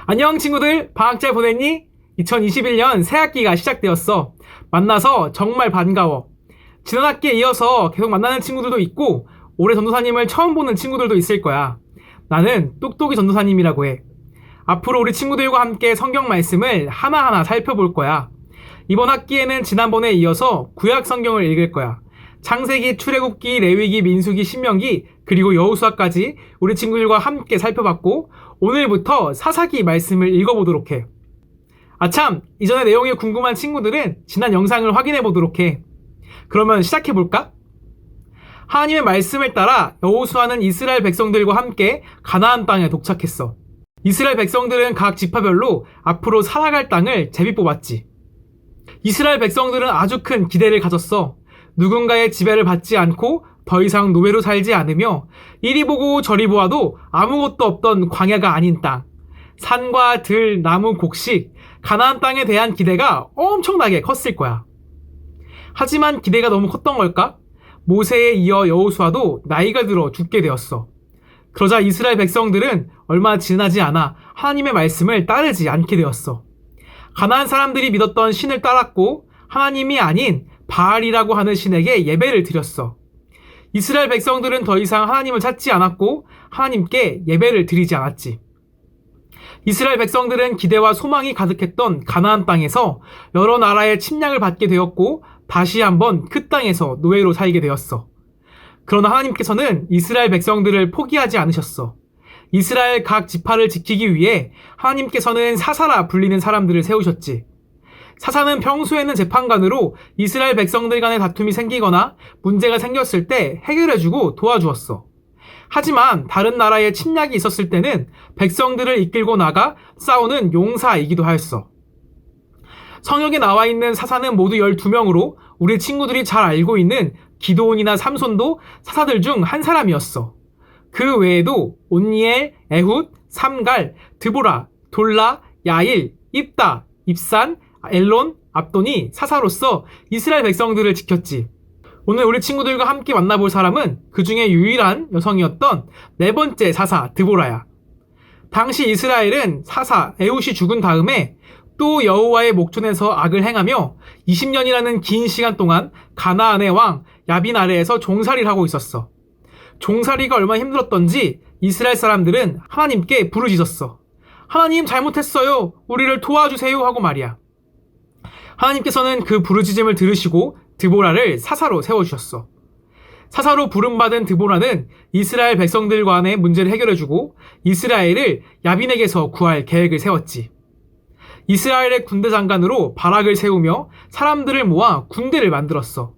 안녕 친구들, 방학 잘 보냈니? 2021년 새학기가 시작되었어. 만나서 정말 반가워. 지난 학기에 이어서 계속 만나는 친구들도 있고 올해 전도사님을 처음 보는 친구들도 있을 거야. 나는 똑똑이 전도사님이라고 해. 앞으로 우리 친구들과 함께 성경 말씀을 하나하나 살펴볼 거야. 이번 학기에는 지난번에 이어서 구약 성경을 읽을 거야. 창세기, 출애굽기, 레위기, 민수기, 신명기, 그리고 여호수아까지 우리 친구들과 함께 살펴봤고 오늘부터 사사기 말씀을 읽어보도록 해. 아참, 이전의 내용이 궁금한 친구들은 지난 영상을 확인해 보도록 해. 그러면 시작해볼까? 하나님의 말씀을 따라 여호수아는 이스라엘 백성들과 함께 가나안 땅에 도착했어. 이스라엘 백성들은 각 지파별로 앞으로 살아갈 땅을 제비 뽑았지. 이스라엘 백성들은 아주 큰 기대를 가졌어. 누군가의 지배를 받지 않고 더 이상 노예로 살지 않으며 이리 보고 저리 보아도 아무것도 없던 광야가 아닌 땅, 산과 들, 나무, 곡식, 가나안 땅에 대한 기대가 엄청나게 컸을 거야. 하지만 기대가 너무 컸던 걸까? 모세에 이어 여호수아도 나이가 들어 죽게 되었어. 그러자 이스라엘 백성들은 얼마 지나지 않아 하나님의 말씀을 따르지 않게 되었어. 가나안 사람들이 믿었던 신을 따랐고 하나님이 아닌 바알이라고 하는 신에게 예배를 드렸어. 이스라엘 백성들은 더 이상 하나님을 찾지 않았고 하나님께 예배를 드리지 않았지. 이스라엘 백성들은 기대와 소망이 가득했던 가나안 땅에서 여러 나라의 침략을 받게 되었고 다시 한번 그 땅에서 노예로 살게 되었어. 그러나 하나님께서는 이스라엘 백성들을 포기하지 않으셨어. 이스라엘 각 지파를 지키기 위해 하나님께서는 사사라 불리는 사람들을 세우셨지. 사사는 평소에는 재판관으로 이스라엘 백성들 간의 다툼이 생기거나 문제가 생겼을 때 해결해주고 도와주었어. 하지만 다른 나라의 침략이 있었을 때는 백성들을 이끌고 나가 싸우는 용사이기도 하였어. 성경에 나와 있는 사사는 모두 12명으로 우리 친구들이 잘 알고 있는 기드온이나 삼손도 사사들 중 한 사람이었어. 그 외에도 온니엘, 에훗, 삼갈, 드보라, 돌라, 야일, 입다, 입산, 엘론, 압돈이 사사로서 이스라엘 백성들을 지켰지. 오늘 우리 친구들과 함께 만나볼 사람은 그 중에 유일한 여성이었던 네 번째 사사 드보라야. 당시 이스라엘은 사사 에훗이 죽은 다음에 또 여호와의 목전에서 악을 행하며 20년이라는 긴 시간 동안 가나안의 왕 야빈 아래에서 종살이를 하고 있었어. 종살이가 얼마나 힘들었던지 이스라엘 사람들은 하나님께 부르짖었어. 하나님 잘못했어요. 우리를 도와주세요 하고 말이야. 하나님께서는 그 부르짖음을 들으시고 드보라를 사사로 세워주셨어. 사사로 부름받은 드보라는 이스라엘 백성들 간의 문제를 해결해주고 이스라엘을 야빈에게서 구할 계획을 세웠지. 이스라엘의 군대 장관으로 바락을 세우며 사람들을 모아 군대를 만들었어.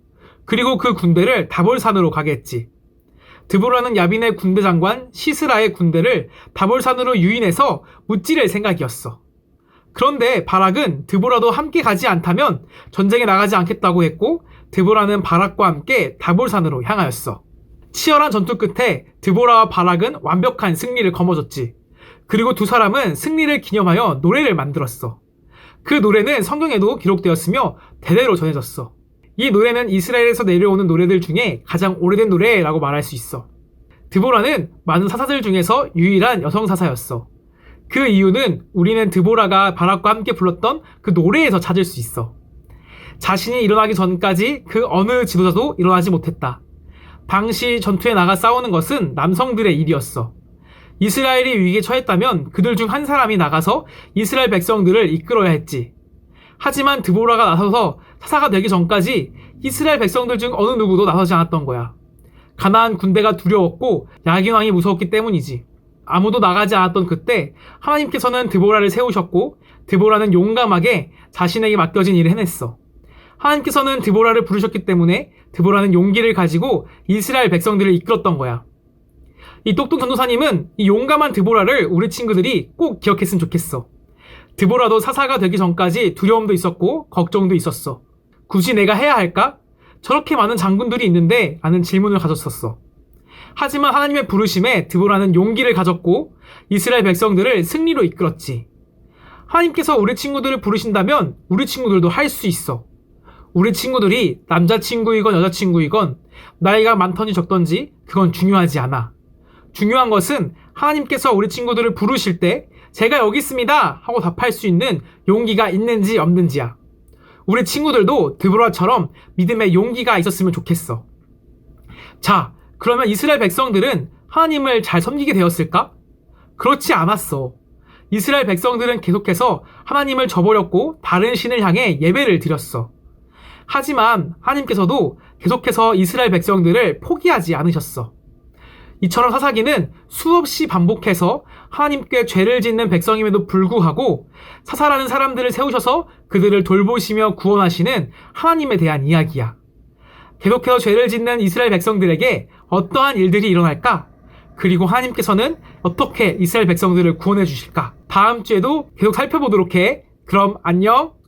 그리고 그 군대를 다볼산으로 가게 했지. 드보라는 야빈의 군대 장관 시스라의 군대를 다볼산으로 유인해서 무찌를 생각이었어. 그런데 바락은 드보라도 함께 가지 않다면 전쟁에 나가지 않겠다고 했고 드보라는 바락과 함께 다볼산으로 향하였어. 치열한 전투 끝에 드보라와 바락은 완벽한 승리를 거머쥐었지. 그리고 두 사람은 승리를 기념하여 노래를 만들었어. 그 노래는 성경에도 기록되었으며 대대로 전해졌어. 이 노래는 이스라엘에서 내려오는 노래들 중에 가장 오래된 노래라고 말할 수 있어. 드보라는 많은 사사들 중에서 유일한 여성 사사였어. 그 이유는 우리는 드보라가 바락과 함께 불렀던 그 노래에서 찾을 수 있어. 자신이 일어나기 전까지 그 어느 지도자도 일어나지 못했다. 당시 전투에 나가 싸우는 것은 남성들의 일이었어. 이스라엘이 위기에 처했다면 그들 중 한 사람이 나가서 이스라엘 백성들을 이끌어야 했지. 하지만 드보라가 나서서 사사가 되기 전까지 이스라엘 백성들 중 어느 누구도 나서지 않았던 거야. 가나안 군대가 두려웠고 야긴 왕이 무서웠기 때문이지. 아무도 나가지 않았던 그때 하나님께서는 드보라를 세우셨고 드보라는 용감하게 자신에게 맡겨진 일을 해냈어. 하나님께서는 드보라를 부르셨기 때문에 드보라는 용기를 가지고 이스라엘 백성들을 이끌었던 거야. 이 똑똑 전도사님은 이 용감한 드보라를 우리 친구들이 꼭 기억했으면 좋겠어. 드보라도 사사가 되기 전까지 두려움도 있었고 걱정도 있었어. 굳이 내가 해야 할까? 저렇게 많은 장군들이 있는데 라는 질문을 가졌었어. 하지만 하나님의 부르심에 드보라는 용기를 가졌고 이스라엘 백성들을 승리로 이끌었지. 하나님께서 우리 친구들을 부르신다면 우리 친구들도 할 수 있어. 우리 친구들이 남자친구이건 여자친구이건 나이가 많던지 적던지 그건 중요하지 않아. 중요한 것은 하나님께서 우리 친구들을 부르실 때 제가 여기 있습니다 하고 답할 수 있는 용기가 있는지 없는지야. 우리 친구들도 드보라처럼 믿음의 용기가 있었으면 좋겠어. 자, 그러면 이스라엘 백성들은 하나님을 잘 섬기게 되었을까? 그렇지 않았어. 이스라엘 백성들은 계속해서 하나님을 저버렸고 다른 신을 향해 예배를 드렸어. 하지만 하나님께서도 계속해서 이스라엘 백성들을 포기하지 않으셨어. 이처럼 사사기는 수없이 반복해서 하나님께 죄를 짓는 백성임에도 불구하고 사사라는 사람들을 세우셔서 그들을 돌보시며 구원하시는 하나님에 대한 이야기야. 계속해서 죄를 짓는 이스라엘 백성들에게 어떠한 일들이 일어날까? 그리고 하나님께서는 어떻게 이스라엘 백성들을 구원해 주실까? 다음 주에도 계속 살펴보도록 해. 그럼 안녕!